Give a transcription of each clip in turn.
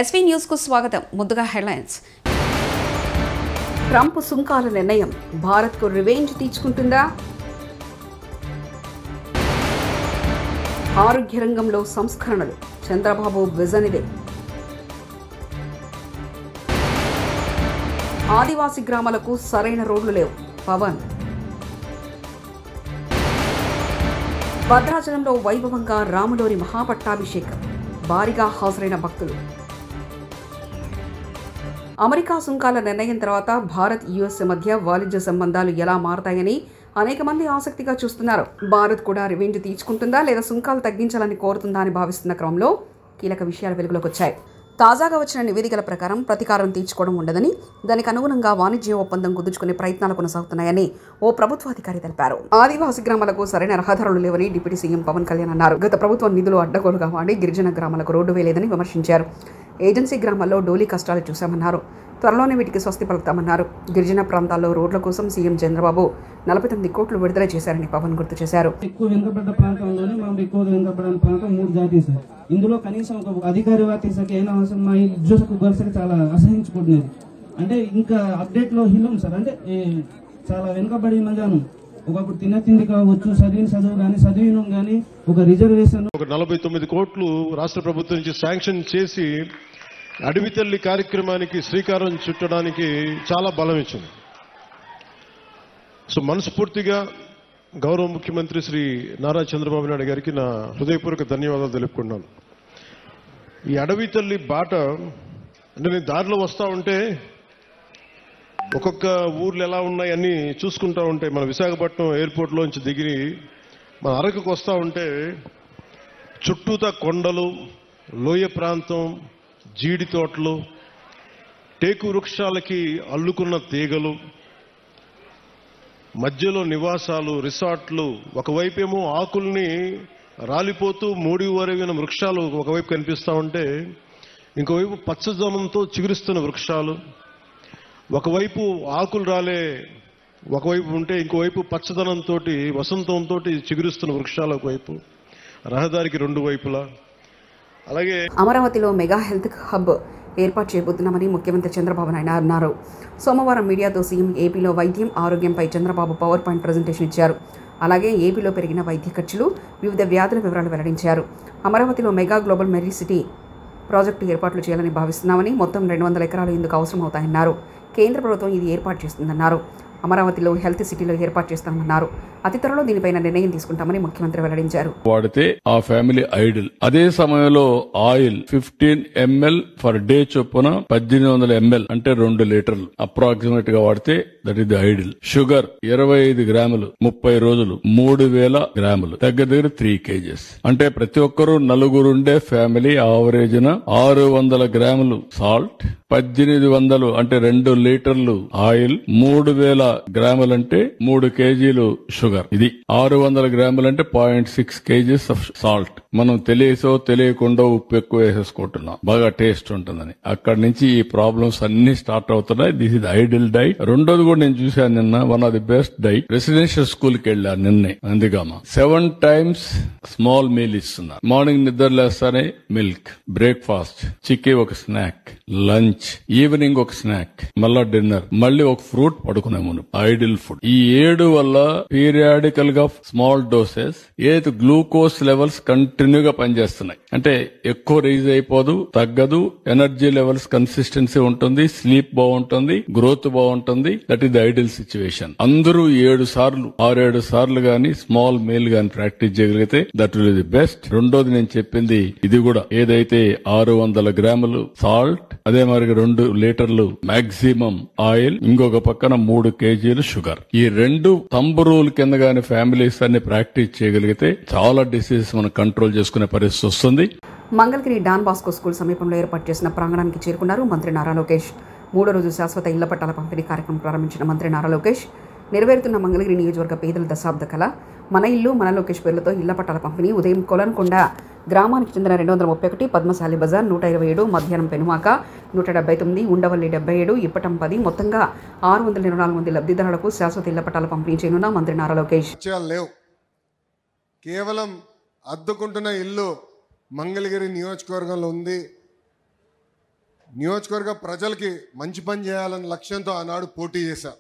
SV news కు స్వాగతం. ముందుగా హెడ్లైన్స్. ట్రంప్ సుంకాల నిర్ణయం భారత్ కు రివెంజ్ తీర్చుకుంటుందా? ఆరోగ్య రంగంలో సంస్కరణలు చంద్రబాబు విజన్ ఇదే. ఆదివాసీ గ్రామాలకు సరైన రోడ్లు లేవు పవన్. భద్రాచలంలో వైభవంగా రాములోని మహాపట్టాభిషేకం, భారీగా హాజరైన భక్తులు. అమెరికా సుంకాల నిర్ణయం తర్వాత భారత్ యుఎస్ఏ మధ్య వాణిజ్య సంబంధాలు ఎలా మారతాయని అనేక మంది ఆసక్తిగా చూస్తున్నారు. భారత్ కూడా రివెంజ్ తీర్చుకుంటుందా లేదా సుంకాలు తగ్గించాలని కోరుతుందా అని భావిస్తున్న క్రమంలో కీలక విషయాలు వెలుగులోకి వచ్చాయి. తాజాగా వచ్చిన నివేదికల ప్రకారం ప్రతీకారం తీర్చుకోవడం ఉండదని, దానికి అనుగుణంగా వాణిజ్య ఒప్పందం కుదుర్చుకునే ప్రయత్నాలు కొనసాగుతున్నాయని ఓ ప్రభుత్వాధికారి తెలిపారు. ఆదివాసీ గ్రామాలకు సరైన రహదారులు లేవని డిప్యూటీ సీఎం పవన్ కళ్యాణ్ అన్నారు. గత ప్రభుత్వం నిధులు అడ్డగోలుగా వాడి గిరిజన గ్రామాలకు రోడ్డు వేయలేదని విమర్శించారు. ఏజెన్సీ గ్రామాల్లో డోలీ కష్టాలు చూశామన్నారు. త్వరలోనే వీటికి స్వస్తి పలుకుతామన్నారు. గిరిజన ప్రాంతాల్లో రోడ్ల కోసం సీఎం చంద్రబాబు 49 కోట్లు విడుదల చేశారని పవన్ గుర్తు చేశారు. ఎక్కువ వెనుకబడ్డ ప్రాంతంలోనే మనం ఎక్కువ వెనుకబడిన ప్రాంతం 3 జాతీయ సార్. ఇందులో కనీసం ఒక అధికారి వాటికి అయినా అవసరం మా ఉద్యోగ పరిస్థితి చాలా అసహించుకుంటున్నది. అంటే ఇంకా అప్డేట్ లో హిలం సార్. అంటే చాలా వెనుకబడిన గాను ఒకప్పుడు తిండి కావచ్చు, చదువు కానీ చదివినం కానీ ఒక రిజర్వేషన్ 49 కోట్లు రాష్ట్ర ప్రభుత్వం నుంచి శాంక్షన్ చేసి అడవి తల్లి కార్యక్రమానికి శ్రీకారం చుట్టడానికి చాలా బలం ఇచ్చింది. సో మనస్ఫూర్తిగా గౌరవ ముఖ్యమంత్రి శ్రీ నారా చంద్రబాబు నాయుడు గారికి నా హృదయపూర్వక ధన్యవాదాలు తెలుపుకున్నాను. ఈ అడవి తల్లి బాట అంటే నేను దారిలో వస్తూ ఉంటే ఒక్కొక్క ఊర్లు ఎలా ఉన్నాయి అన్నీ చూసుకుంటూ ఉంటే మన విశాఖపట్నం ఎయిర్పోర్ట్లోంచి దిగి మన అరకుకు వస్తూ ఉంటే చుట్టూతా కొండలు, లోయ ప్రాంతం, జీడి తోటలు, టేకు వృక్షాలకి అల్లుకున్న తీగలు, మధ్యలో నివాసాలు, రిసార్ట్లు, ఒకవైపేమో ఆకుల్ని రాలిపోతూ మూడి వరగిన వృక్షాలు ఒకవైపు కనిపిస్తూ ఉంటే ఇంకోవైపు పచ్చదనంతో చిగురిస్తున్న వృక్షాలు, ఒకవైపు ఆకులు రాలే ఒకవైపు ఉంటే ఇంకోవైపు పచ్చదనంతో వసంతంతో చిగురిస్తున్న వృక్షాలు ఒకవైపు, రహదారికి 2 వైపులా. అలాగే అమరావతిలో మెగా హెల్త్ హబ్ ఏర్పాటు చేయబోతున్నామని ముఖ్యమంత్రి చంద్రబాబు నాయుడు అన్నారు. సోమవారం మీడియాతో సీఎం ఏపీలో వైద్యం, ఆరోగ్యంపై చంద్రబాబు పవర్ పాయింట్ ప్రజెంటేషన్ ఇచ్చారు. అలాగే ఏపీలో పెరిగిన వైద్య ఖర్చులు, వివిధ వ్యాధుల వివరాలు వెల్లడించారు. అమరావతిలో మెగా గ్లోబల్ మెరీ సిటీ ప్రాజెక్టు ఏర్పాట్లు చేయాలని భావిస్తున్నామని, మొత్తం 200 ఎకరాలు ఇందుకు అవసరం అవుతాయన్నారు. కేంద్ర ప్రభుత్వం ఇది ఏర్పాటు చేస్తుందన్నారు. అమరావతిలో హెల్త్ సిటీలో ఏర్పాటు చేస్తామన్నారు. అతి త్వరలో దీనిపైన నిర్ణయం తీసుకుంటామని ముఖ్యమంత్రి వెల్లడించారు. వాడితే ఆ ఫ్యామిలీ ఐడిల్. అదే సమయంలో ఆయిల్ 15 ml ఫర్ డే చొప్పున 1800 ml అంటే 2 లీటర్లు అప్రాక్సిమేట్ గా వాడితే that is the ideal. Sugar 25 గ్రాములు 30 రోజులు 3000 గ్రాములు, దగ్గర 3 kgs. అంటే ప్రతి ఒక్కరూ నలుగురుండే ఫ్యామిలీ ఆవరేజ్ 600 గ్రాములు సాల్ట్, 1800 అంటే 2 లీటర్లు ఆయిల్, 3000 గ్రాములు అంటే 3 కేజీలు షుగర్. ఇది 600 గ్రాములు అంటే 0.6 kgs ఆఫ్ సాల్ట్. మనం తెలియసో తెలియకుండా ఉప్పు ఎక్కువ వేసేసుకుంటున్నాం, బాగా టేస్ట్ ఉంటుందని. అక్కడి నుంచి ఈ ప్రాబ్లమ్స్ అన్ని స్టార్ట్ అవుతున్నాయి. This is ideal diet. రెండోది కూడా నేను చూశాను నిన్న, one of the best diet. Residential school కి వెళ్ళాను నిన్నే అందుకమ్మా. 7 times స్మాల్ మీల్ ఇస్తున్నారు. మార్నింగ్ నిద్ర లేస్తానే మిల్క్, బ్రేక్ఫాస్ట్, చిక్కీ ఒక స్నాక్, లంచ్, ఈవినింగ్ ఒక స్నాక్, మళ్ళా డిన్నర్, మళ్ళీ ఒక ఫ్రూట్ పడుకునే ముందు. Ideal food. ఈ 7 వల్ల పీరియాడికల్ గా స్మాల్ డోసెస్ ఏది గ్లూకోజ్ లెవెల్స్ కంటిన్యూగా పనిచేస్తున్నాయి. అంటే ఎక్కువ రైజ్ అయిపోదు, తగ్గదు, ఎనర్జీ లెవెల్స్ కన్సిస్టెన్సీ ఉంటుంది, స్లీప్ బాగుంటుంది, గ్రోత్ బాగుంటుంది. That is the ideal situation. అందరూ 7 సార్లు 6-7 సార్లు గాని స్మాల్ మీల్ గాని ప్రాక్టీస్ చేయగలిగితే దట్ విల్ ది బెస్ట్. రెండోది నేను చెప్పింది ఇది కూడా, ఏదైతే 600 గ్రాములు సాల్ట్, అదే మరి 2 లీటర్లు మాక్సిమం ఆయిల్, ఇంకొక పక్కన 3 కేజీలు షుగర్. ఈ 2 తంబు రూల్ కింద గాని ఫ్యామిలీస్ అన్ని ప్రాక్టీస్ చేయగలిగితే చాలా డిసీజెస్ మనం కంట్రోల్ చేసుకునే పరిస్థితి వస్తుంది. మంగళగిరి డాన్ బాస్కో స్కూల్ సమీపంలో ఏర్పాటు చేసిన ప్రాంగణానికి చేరుకున్నారు మంత్రి నారా లోకేష్. 3వ రోజు శాశ్వత ఇళ్ల పట్టాల పంపిణీ కార్యక్రమం ప్రారంభించిన మంత్రి నారా లోకేష్ నెరవేరుతున్న మంగళగిరి నియోజకవర్గ పేదల దశాబ్ద కళ మన ఇల్లు మన లోకేష్ పేర్లతో ఇళ్ల పట్టాల పంపిణీ ఉదయం కొలనుకొండ గ్రామానికి చెందిన 231, పద్మశాలి బజార్ 127, మధ్యాహ్నం పెనుమాక 179, ఉండవల్లి 77, ఇప్పటం 10, మొత్తంగా 624 మంది లబ్ధిదారులకు శాశ్వత ఇళ్ల పట్టాల పంపిణీ చేయనున్న మంత్రి నారా లోకేష్. కేవలం అద్దుకుంటున్న ఇల్లు మంగళగిరి నియోజకవర్గంలో ఉంది. నియోజకవర్గ ప్రజలకి మంచి పని చేయాలన్న లక్ష్యంతో ఆనాడు పోటీ చేశా.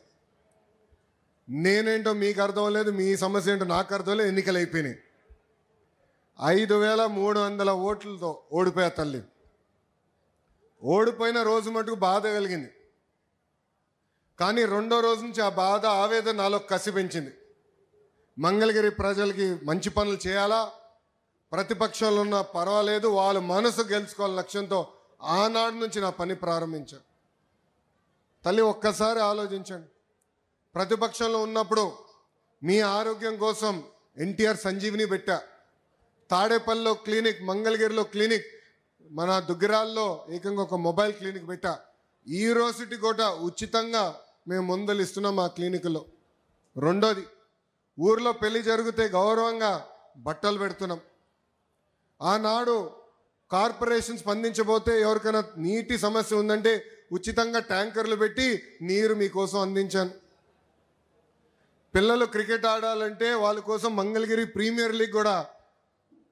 నేనేంటో మీకు అర్థం లేదు, మీ సమస్య ఏంటో నాకు అర్థం లేదు. ఎన్నికలు అయిపోయినాయి. 5,300 ఓట్లతో ఓడిపోయా తల్లి. ఓడిపోయిన రోజు మటుకు బాధ కలిగింది. కానీ రెండో రోజు నుంచి ఆ బాధ ఆవేదన నాలో కసి పెంచింది. మంగళగిరి ప్రజలకి మంచి పనులు చేయాలా, ప్రతిపక్షంలో ఉన్న పర్వాలేదు, వాళ్ళ మనసు గెలుచుకోవాలని లక్ష్యంతో ఆనాడు నుంచి నా పని ప్రారంభించాను. తల్లి ఒక్కసారి ఆలోచించండి. ప్రతిపక్షంలో ఉన్నప్పుడు మీ ఆరోగ్యం కోసం ఎన్టీఆర్ సంజీవిని పెట్టా, తాడేపల్లిలో క్లినిక్, మంగళగిరిలో క్లినిక్, మన దుగ్గిరాల్లో ఏకంగా ఒక మొబైల్ క్లినిక్ పెట్టా. ఈ రోజుటి కూడా ఉచితంగా మేము మందులు ఇస్తున్నాం ఆ క్లినిక్లో. రెండోది, ఊర్లో పెళ్లి జరిగితే గౌరవంగా బట్టలు పెడుతున్నాం. ఆనాడు కార్పొరేషన్ స్పందించబోతే ఎవరికైనా నీటి సమస్య ఉందంటే ఉచితంగా ట్యాంకర్లు పెట్టి నీరు మీకోసం అందించాను. పిల్లలు క్రికెట్ ఆడాలంటే వాళ్ళ కోసం మంగళగిరి ప్రీమియర్ లీగ్ కూడా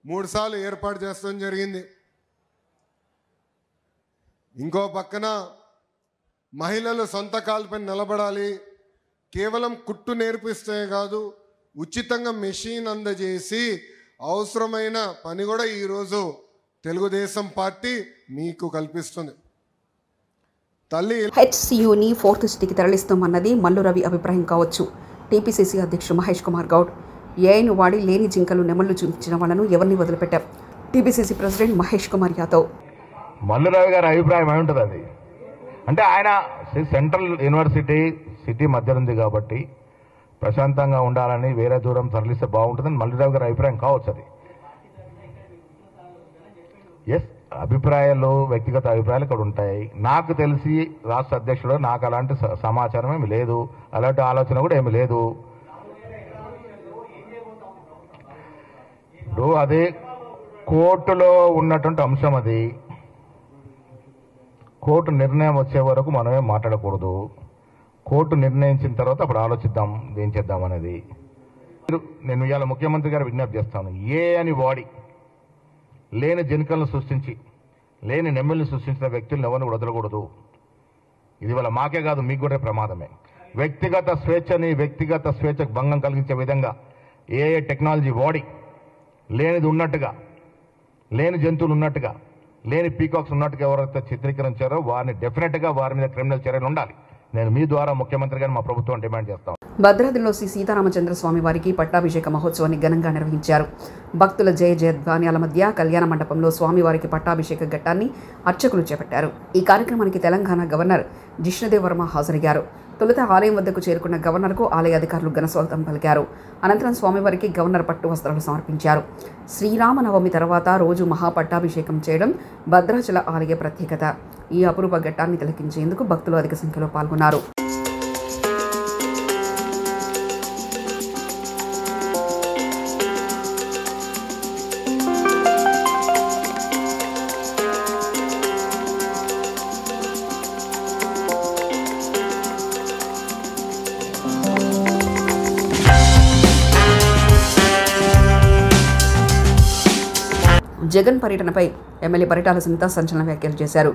3 సార్లు ఏర్పాటు చేస్తాం జరిగింది. ఇంకో పక్కన మహిళలు సొంత కాళ్ళపై నిలబడాలి, కేవలం కుట్టు నేర్పిస్తే కాదు, ఉచితంగా మెషిన్ అందజేసి అవసరమైన పని కూడా ఈరోజు తెలుగుదేశం పార్టీ మీకు కల్పిస్తుంది. తల్లి హెచ్సియుని 4th సిటీకి తరలిస్తామన్నది మల్లు రవి అభిప్రాయం కావచ్చు. టీపీసీసీ అధ్యక్షుడు మహేష్ కుమార్ గౌడ్ ఏఐను వాడి లేని జింకలు నెమళ్లు చూపించిన వాళ్ళను ఎవరిని వదిలిపెట్టారు. టీపీసీసీ ప్రెసిడెంట్ మహేష్ కుమార్ యాదవ్ మల్లు రవి గారి అభిప్రాయం ఏముంటుంది? అది అంటే ఆయన సెంట్రల్ యూనివర్సిటీ సిటీ మధ్య ఉంది కాబట్టి ప్రశాంతంగా ఉండాలని వేరే దూరం తరలిస్తే బాగుంటుందని మల్లు రవి గారి అభిప్రాయం కావచ్చు. అది ఎస్, అభిప్రాయాలు, వ్యక్తిగత అభిప్రాయాలు ఇక్కడ ఉంటాయి. నాకు తెలిసి రాష్ట్ర అధ్యక్షుడు నాకు అలాంటి సమాచారం ఏమి లేదు, అలాంటి ఆలోచన కూడా ఏమి లేదు. ఇప్పుడు అదే కోర్టులో ఉన్నటువంటి అంశం. అది కోర్టు నిర్ణయం వచ్చే వరకు మనమే మాట్లాడకూడదు. కోర్టు నిర్ణయించిన తర్వాత అప్పుడు ఆలోచిద్దాం ఏం చేద్దాం అనేది. నేను ఇవాళ ముఖ్యమంత్రి గారు విజ్ఞప్తి చేస్తాను, ఏ అని వాడి లేని జనికలను సృష్టించి లేని నెమ్మల్ని సృష్టించిన వ్యక్తులను ఎవరిని వదలకూడదు. ఇది వల్ల మాకే కాదు, మీకు కూడా ప్రమాదమే. వ్యక్తిగత స్వేచ్ఛకు భంగం కలిగించే విధంగా ఏ టెక్నాలజీ వాడి లేనిది ఉన్నట్టుగా, లేని జంతువులు ఉన్నట్టుగా, లేని పీకాక్స్ ఉన్నట్టుగా ఎవరైతే చిత్రీకరించారో వారిని డెఫినెట్గా వారి మీద క్రిమినల్ చర్యలు ఉండాలి. నేను మీ ద్వారా ముఖ్యమంత్రి గారిని మా ప్రభుత్వం డిమాండ్ చేస్తాం. భద్రాద్రిలో శ్రీ సీతారామచంద్ర స్వామి వారికి పట్టాభిషేక మహోత్సవాన్ని ఘనంగా నిర్వహించారు. భక్తుల జయ జయధ్వానాల మధ్య కళ్యాణ మండపంలో స్వామివారికి పట్టాభిషేక ఘట్టాన్ని అర్చకులు చేపట్టారు. ఈ కార్యక్రమానికి తెలంగాణ గవర్నర్ జిష్ణుదేవ్ వర్మ హాజరయ్యారు. తొలుత ఆలయం వద్దకు చేరుకున్న గవర్నర్కు ఆలయ అధికారులు ఘనస్వాగతం పలికారు. అనంతరం స్వామివారికి గవర్నర్ పట్టు వస్త్రాలు సమర్పించారు. శ్రీరామనవమి తర్వాత రోజు మహాపట్టాభిషేకం చేయడం భద్రాచల ఆలయ ప్రత్యేకత. ఈ అపురూప ఘట్టాన్ని తిలకించేందుకు భక్తులు అధిక సంఖ్యలో పాల్గొన్నారు. జగన్ పర్యటనపై ఎమ్మెల్యే పరిటాల సునీత సంచలన వ్యాఖ్యలు చేశారు.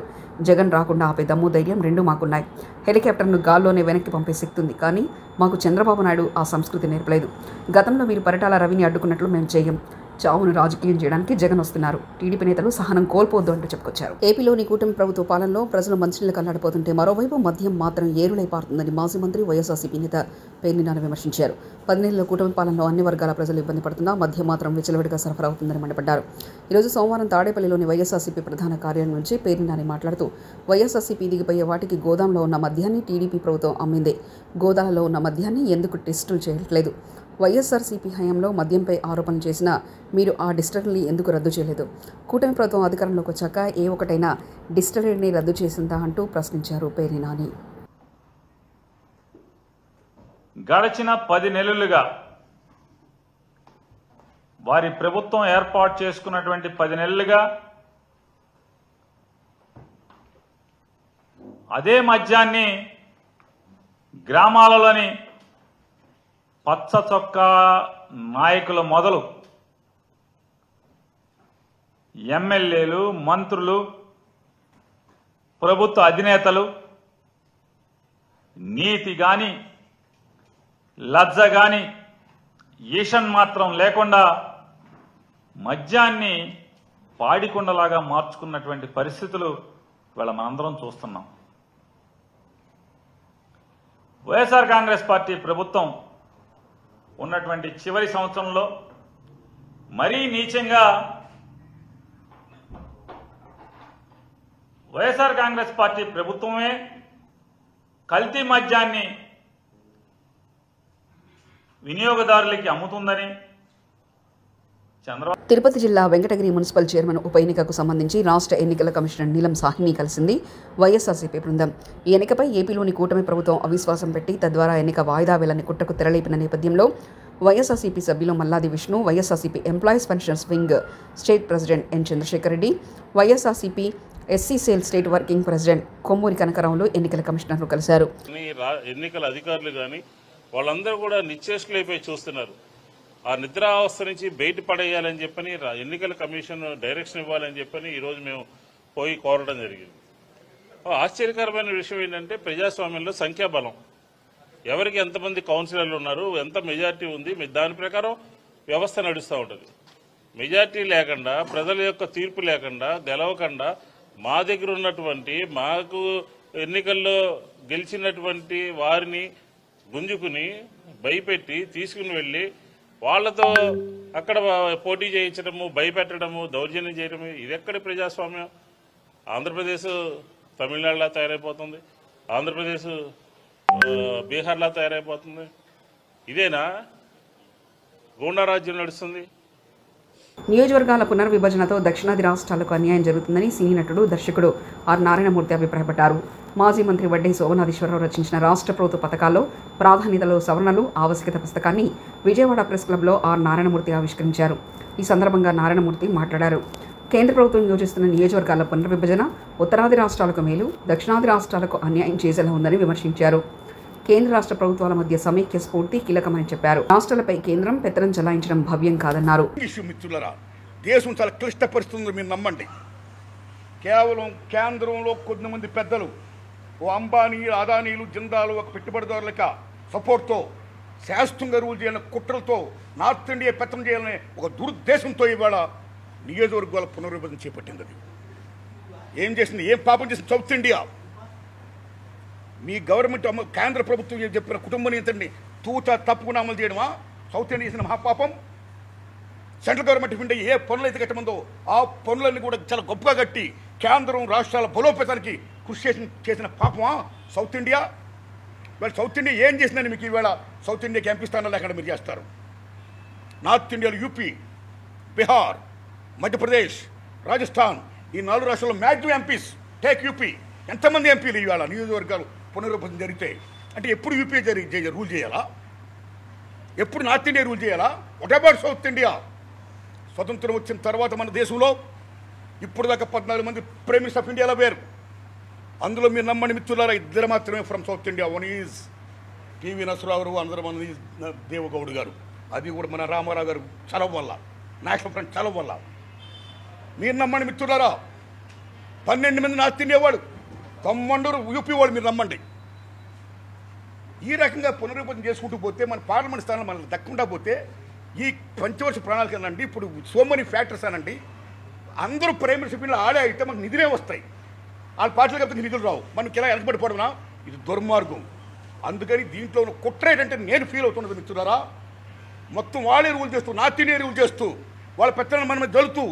జగన్ రాకుండా ఆపే దమ్ము, ధైర్యం రెండూ మాకున్నాయి. హెలికాప్టర్ను గాల్లోనే వెనక్కి పంపే శక్తి ఉంది, కానీ మాకు చంద్రబాబు నాయుడు ఆ సంస్కృతి నేర్పలేదు. గతంలో మీరు పరిటాల రవిని అడ్డుకున్నట్లు మేము చేయం. చావును రాజకీయం చేయడానికి జగన్ వస్తున్నారు. టీడీపీ నేతలు సహనం కోల్పోవద్దు అంటూ చెప్పుకొచ్చారు. ఏపీలోని కూటమి ప్రభుత్వ పాలనలో ప్రజలు మంచినీళ్ళు కల్లాడిపోతుంటే మరోవైపు మద్యం మాత్రం ఏరులై పారుతుందని మాజీ మంత్రి వైఎస్ఆర్సీపీ నేత పేర్ని నాని విమర్శించారు. 10 నెలల కూటమి పాలనలో అన్ని వర్గాల ప్రజలు ఇబ్బంది పడుతున్నా మద్యం మాత్రం విచ్చలవిడిగా సరఫరా అవుతుందని మండిపడ్డారు. ఈరోజు సోమవారం తాడేపల్లిలోని వైఎస్ఆర్సీపీ ప్రధాన కార్యాలయం నుంచి పేర్ని నాని మాట్లాడుతూ వైఎస్ఆర్సీపీ దిగిపోయే వాటికి గోదాంలో ఉన్న మద్యాన్ని టీడీపీ ప్రభుత్వం అమ్మిందే. గోదాలలో ఉన్న మద్యాన్ని ఎందుకు టెస్టులు చేయట్లేదు? వైఎస్ఆర్సీపీ హయాంలో మద్యంపై ఆరోపణలు చేసినా మీరు ఆ డిస్టిలరీని ఎందుకు రద్దు చేయలేదు? కూటమి ప్రభుత్వం అధికారంలోకి వచ్చాక ఏ ఒకటైనా డిస్టిలరీని రద్దు చేసిందా అంటూ ప్రశ్నించారు పేర్ని నాని. గడిచిన 10 నెలలుగా వారి ప్రభుత్వం ఏర్పాటు చేసుకున్నటువంటి 10 నెలలుగా అదే మద్యాన్ని గ్రామాలలోని పచ్చ చొక్కా నాయకుల మొదలు ఎమ్మెల్యేలు, మంత్రులు ప్రభుత్వ అధినేతలు నీతి గాని లజ్జ గాని ఈషన్ మాత్రం లేకుండా మద్యాన్ని పాడికొండలాగా మార్చుకున్నటువంటి పరిస్థితులు ఇవాళ మనందరం చూస్తున్నాం. వైఎస్ఆర్ కాంగ్రెస్ పార్టీ ప్రభుత్వం ఉన్నటువంటి చివరి సంవత్సరంలో మరీ నీచంగా వైఎస్ఆర్ కాంగ్రెస్ పార్టీ ప్రభుత్వమే కల్తీ మద్యాన్ని వినియోగదారులకి అమ్ముతుందని చంద్రబాబు. తిరుపతి జిల్లా వెంకటగిరి మున్సిపల్ చైర్మన్ ఉప ఎన్నికకు సంబంధించి రాష్ట్ర ఎన్నికల కమిషనర్ నీలం సాహ్ని కలిసింది వైఎస్ఆర్సీపీ బృందం. ఈ ఎన్నికపై ఏపీలోని కూటమి ప్రభుత్వం అవిశ్వాసం పెట్టి తద్వారా ఎన్నిక వాయిదా వేలని కుట్రకు తెరలేపిన నేపథ్యంలో వైఎస్ఆర్సీపీ సభ్యులు Malladi Vishnu, YSRCP employees pensions wing state president N Chandrasekhar Reddy, YSRCP SC cell state working president Kommuri కనకరావులు ఎన్నికల కమిషనర్ను కలిశారు. ఎన్నికల అధికారులు కానీ వాళ్ళందరూ కూడా నిశ్చేష్టులైపోయి చూస్తున్నారు. ఆ నిద్రావస్థ నుంచి బయటపడేయాలని చెప్పని ఎన్నికల కమిషన్ డైరెక్షన్ ఇవ్వాలని చెప్పని ఈరోజు మేము పోయి కోరడం జరిగింది. ఆశ్చర్యకరమైన విషయం ఏంటంటే ప్రజాస్వామ్యంలో సంఖ్యాబలం, ఎవరికి ఎంతమంది కౌన్సిలర్లు ఉన్నారు, ఎంత మెజార్టీ ఉంది, దాని ప్రకారం వ్యవస్థ నడుస్తూ ఉంటుంది. మెజార్టీ లేకుండా, ప్రజల యొక్క తీర్పు లేకుండా, గెలవకుండా మా దగ్గర ఉన్నటువంటి మాకు ఎన్నికల్లో గెలిచినటువంటి వారిని గుంజుకుని భయపెట్టి తీసుకుని వెళ్ళి వాళ్లతో అక్కడ పోటీ చేయించడము, భయపెట్టడము, దౌర్జన్యం చేయడము, ఇది ఎక్కడి ప్రజాస్వామ్యం? ఆంధ్రప్రదేశ్ తమిళనాడులా తయారైపోతుంది, ఆంధ్రప్రదేశ్ బీహార్లా తయారైపోతుంది. ఇదేనా గూండా రాజ్యం నడుస్తుంది? నియోజకవర్గాల పునర్విభజనతో దక్షిణాది రాష్ట్రాలకు అన్యాయం జరుగుతుందని సినీ నటుడు, దర్శకుడు ఆర్ నారాయణమూర్తి అభిప్రాయపడ్డారు. మాజీ మంత్రి వడ్డే శోభనాధీశ్వరరావు రచించిన రాష్ట్ర ప్రభుత్వ పథకాల్లో ప్రాధాన్యతలో సవరణలు ఆవశ్యకత పుస్తకాన్ని విజయవాడ ప్రెస్ క్లబ్లో ఆర్ నారాయణమూర్తి ఆవిష్కరించారు. ఈ సందర్భంగా నారాయణమూర్తి మాట్లాడారు. కేంద్ర ప్రభుత్వం యోచిస్తున్న నియోజకవర్గాల పునర్విభజన ఉత్తరాది రాష్ట్రాలకు మేలు, దక్షిణాది రాష్ట్రాలకు అన్యాయం చేసేలా ఉందని విమర్శించారు. కేంద్ర రాష్ట్ర ప్రభుత్వాల మధ్య సమైక్య స్ఫూర్తి కీలకమని చెప్పారు. రాష్ట్రాలపై కేంద్రం పెత్తనం చెలాయించడం భవ్యం కాదన్నారు. దేశం చాలా క్లిష్ట పరిస్థితులు మీరు నమ్మండి. కేవలం కేంద్రంలో కొద్దిమంది పెద్దలు, ఓ అంబానీ, అదానీలు, జిందాలు, ఒక పెట్టుబడిదారులక సపోర్ట్తో శాస్త్రంగా రూల్ చేయాలని కుట్రలతో నార్త్ ఇండియా పెత్తనం చేయాలనే ఒక దురుద్దేశంతో ఇవాళ నియోజకవర్గాల పునర్విభజన చేపట్టింది. అది ఏం చేసింది? ఏం పాపం చేసింది? సౌత్ ఇండియా మీ గవర్నమెంట్ కేంద్ర ప్రభుత్వం చెప్పిన కుటుంబ నియంత్రణని తూచా తప్పకుండా అమలు చేయడమా సౌత్ ఇండియా చేసిన మహాపాపం? సెంట్రల్ గవర్నమెంట్ ఆఫ్ ఇండియా ఏ పనులు అయితే కట్టమందో ఆ పనులన్నీ కూడా చాలా గొప్పగా కట్టి కేంద్రం రాష్ట్రాల బలోపేతానికి కృషి చేసిన పాపమా సౌత్ ఇండియా? ఇవాళ సౌత్ ఇండియా ఏం చేసిందని మీకు ఈవేళ సౌత్ ఇండియాకి ఎంపీ స్థానాలు లేకుండా మీరు చేస్తారు. నార్త్ ఇండియాలో యూపీ, బీహార్, మధ్యప్రదేశ్, రాజస్థాన్, ఈ 4 రాష్ట్రాల్లో మ్యాక్సిమం ఎంపీస్. టేక్ యూపీ, ఎంతమంది ఎంపీలు ఇవాళ నియోజకవర్గాలు పునర్విభజన జరిగితే? అంటే ఎప్పుడు యూపీ రూల్ చేయాలా? ఎప్పుడు నార్త్ ఇండియా రూల్ చేయాలా? What about south India? స్వతంత్రం వచ్చిన తర్వాత మన దేశంలో ఇప్పుడు దాకా 14 మంది ప్రైమ్ మినిస్టర్ ఆఫ్ ఇండియాలో వేరు. అందులో మీరు నమ్మని మిత్రులారా 2 మాత్రమే from south India. One is TV Narasarao, అందరూ మన దేవగౌడ్ గారు. అది కూడా మన రామారావు గారు చలవ వల్ల, నేషనల్ ఫ్రంట్ చలవ వల్ల. మీరు నమ్మని మిత్రులారా 12 మంది నార్త్ ఇండియా వాడు, 90 యూపీ వాడు. మీరు నమ్మండి. ఈ రకంగా పునరుద్ధరణ చేసుకుంటూ పోతే మన పార్లమెంట్ స్థానాలు మనకు దక్కకుండా పోతే ఈ పంచవర్ష ప్రణాళిక అనండి, ఇప్పుడు సో మెనీ ఫ్యాక్టర్స్ అనండి, అందరూ ప్రైమ్ మినిస్టర్ ఆడే అయితే మనకు నిధులే వస్తాయి. వాళ్ళ పార్టీలు కాబట్టి నిధులు రావు. మనకి ఎలా వెనకబడిపోవడమా? ఇది దుర్మార్గం. అందుకని దీంట్లో కుట్ర ఏంటంటే నేను ఫీల్ అవుతున్నది మిత్రులారా, మొత్తం వాళ్ళే రూల్ చేస్తూ, నార్త్ ఇండియా రూల్ చేస్తూ, వాళ్ళ పెత్తనం మన మీద జలుతూ,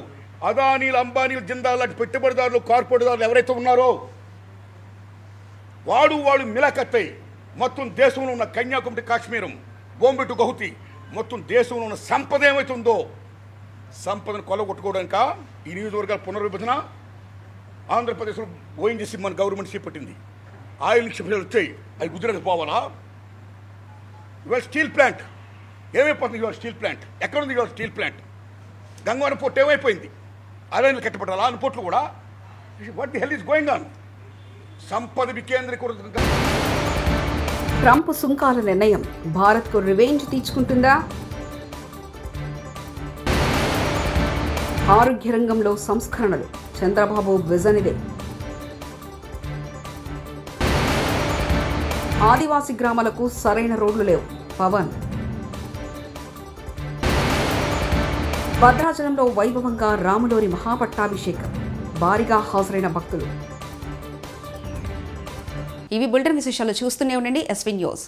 అదానీలు, అంబానీలు, జిందాల్ లాంటి పెట్టుబడిదారులు, కార్పొరేట్దారులు ఎవరైతే ఉన్నారో వాళ్ళు మిలాఖత్తై మొత్తం దేశంలో ఉన్న కన్యాకుమారి, కాశ్మీరం, బొంబే టు గౌహతి, మొత్తం దేశంలో ఉన్న సంపద ఏమైతే ఉందో సంపదను కొల్లగొట్టుకోవడానిక ఈ నియోజకవర్గాల పునర్విభజన. ఆంధ్రప్రదేశ్లో ఓఎన్జీసీ మన గవర్నమెంట్ చేపట్టింది. ఆయిల్ నిక్షేపాలు వచ్చాయి, అవి గుజరాత్ పోవాలా? ఇవాళ స్టీల్ ప్లాంట్ ఏమైపోతుంది? ఇవాళ స్టీల్ ప్లాంట్ ఎక్కడుంది? ఇవాళ స్టీల్ ప్లాంట్ గంగవరం పోర్ట్ ఏమైపోయింది? అదానీలు కట్టబడాలా? అన్ని పోర్ట్లు కూడా. What the hell is going on? సంపద వికేంద్రీకరణ. ట్రంప్ సుంకాల నిర్ణయం భారత్కు రివెంజ్ తీర్చుకుంటుందా? ఆరోగ్య రంగంలో సంస్కరణలు చంద్రబాబు విజన్ ఇదే. ఆదివాసీ గ్రామాలకు సరైన రోడ్లు లేవు పవన్. భద్రాచలంలో వైభవంగా రాములోరి మహాపట్టాభిషేకం, భారీగా హాజరైన భక్తులు. ఇవి బులెటిన్ విశేషాలు. చూస్తూనే ఉండండి ఎస్వీ న్యూస్.